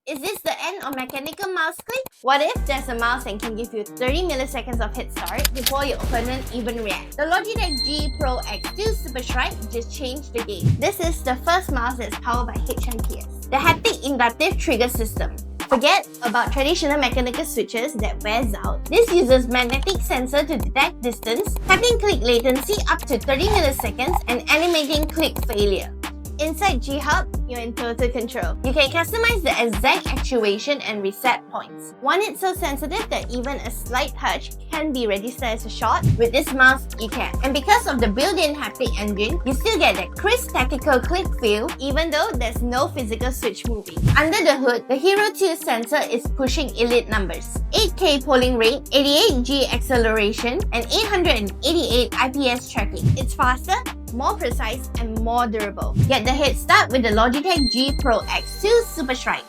Is this the end of mechanical mouse click? What if there's a mouse and can give you 30 milliseconds of head start before your opponent even reacts? The Logitech G Pro X2 Super Strike just changed the game. This is the first mouse that's powered by HMPS, the haptic inductive trigger system. Forget about traditional mechanical switches that wears out. This uses magnetic sensor to detect distance, cutting click latency up to 30 milliseconds and eliminating click failure. Inside G-Hub, you're in total control. You can customize the exact actuation and reset points. Want it so sensitive that even a slight touch can be registered as a shot? With this mouse, you can. And because of the built-in haptic engine, you still get that crisp tactical click feel even though there's no physical switch moving. Under the hood, the Hero 2 sensor is pushing elite numbers. 8K polling rate, 88G acceleration, and 888 IPS tracking. It's faster, more precise, and more durable. Get the head start with the Logitech G Pro X2 Super Strike.